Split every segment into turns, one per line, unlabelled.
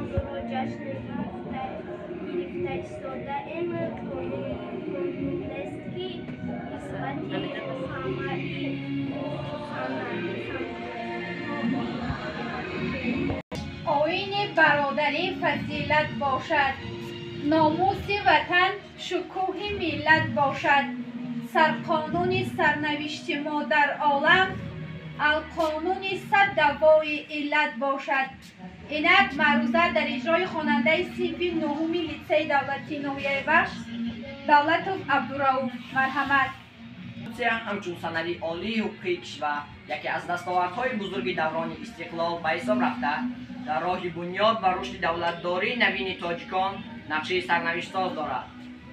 موضوع را جشن گرفته ایستاده‌ایم کنون است که نسبت
آیین برادری فضیلت باشد، ناموس وطن شکوه ملت باشد، سرقانون سرنوشت ما در عالم القانون صد دوای علت باشد. اینک معروضه در اجرای خواننده صنف نهم لیسه دولتی ناحیه بخش دولتوف عبدالرؤوف. مرحمت.
همچون سند عالی حقوقی کشور یکی از دستاوردهای بزرگ دوران استقلال به حساب رفته در راه بنیاد و رشد دولتداری نوین تاجیکان نقشه سرنوشت‌ساز دارد.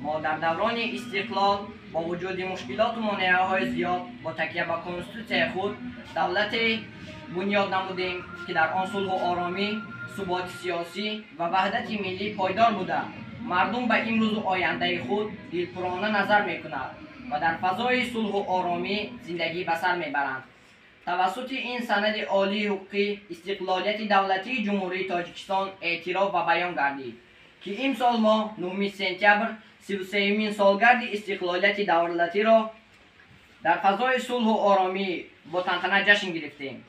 ما در دوران استقلال با وجود مشکلات و مانعه‌های زیاد با تکیه به کنستیتوسیای خود دولت بنیاد نمودیم که در آن صلح و آرامی، ثبات سیاسی و وحدت ملی پایدار بوده. مردم به امروز و آینده خود دلپرانه نظر می‌کنند و در فضای صلح و آرامی زندگی به سر میبرند. توسط این سند عالی حقوقی استقلالیت دولتی جمهوری تاجیکستان اعتراف و بیان گردید که امسال ما 9 سپتامبر 33مین سالگرد استقلالیت دولتی را در فضای صلح و آرامی با تنتنه جشن گرفتیم.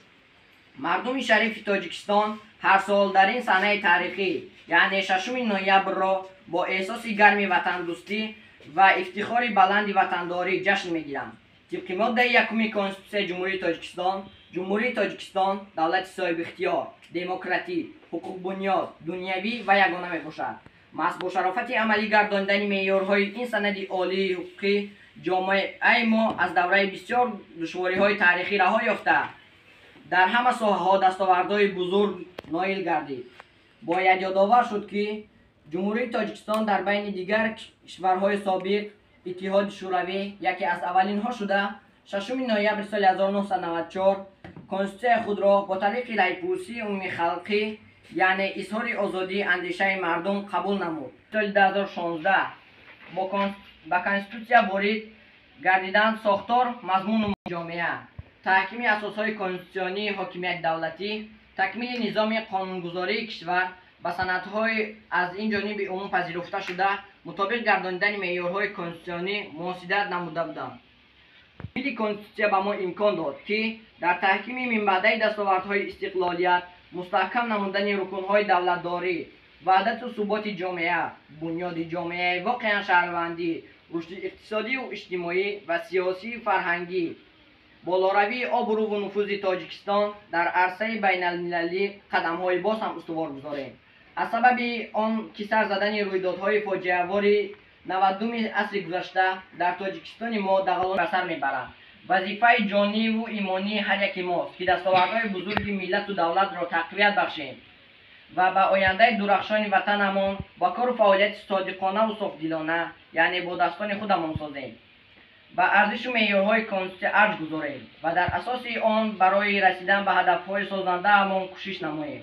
مردم شریف تاجیکستان هر سال در این صحنه تاریخی یعنی 6 نوامبر را با احساس گرم وطن دوستی و افتخار بلند وطنداری جشن میگیرند. طبق ماده 1 کنستیتوسیون جمهوری تاجیکستان، جمهوری تاجیکستان دولت صاحب اختیار، دموکراتیک، حقوق بنیاد، دنیوی و یگانه میباشد. محض با شرافت عملی گرداندن معیارهای این سند عالی حقوقی جامعه ما از دوره بسیار دشواری‌های تاریخی رها یافته در همه ساحه‌ها دستاوردهای بزرگ نایل گردید. باید یادآور شد که جمهوری تاجیکستان در بین دیگر کشورهای سابق اتحاد شوروی یکی از اولینها شده 6 نوامبر سال 1994 کنستیتوسیون خود را با طریق رای‌پرسی عمومی خلقی یعنی اظهار آزادی اندیشه مردم قبول نمود. سال 2016 با کنستیتوسیون وارد گردیدن ساختار مضمون جامعه، تحکیم اساسهای کنستیتوسیونی حاکمیت دولتی، تکمیل نظام قانونگذاری کشور با سندهای از این جانب عموم پذیرفته شده مطابق گردانیدن معیارهای کنستیتوسیونی موافقت نموده بودند. این کنستیتوسیون به ما امکان داد که در تحکیم من بعده دستاوردهای استقلالیت مستحکم نمودن رکنهای دولتداری، وحدت و ثبات جامعه، بنیاد جامعه واقعا شهروندی، رشد اقتصادی و اجتماعی و سیاسی و فرهنگی، بالاروی آبرو و نفوذ تاجیکستان در عرصه بین المللی قدم‌های باز هم استوار گذاریم. از سبب آن که سر زدن رویدادهای فاجعه‌آور 92 عصر گذشته در تاجیکستان ما دغلان به سر میبرند. وظیفه جانی و ایمانی هر یک ماست که دستاوردهای بزرگ ملت و دولت را تقویت بخشیم و به آینده درخشان وطنمان با کار و فعالیت صادقانه و صافدلانه یعنی با دستان خودمان سازیم. به ارزش و معیارهای کنستیتوسیون ارج گذاریم و در اساس آن برای رسیدن به هدفهای سازنده همان کوشش نماییم.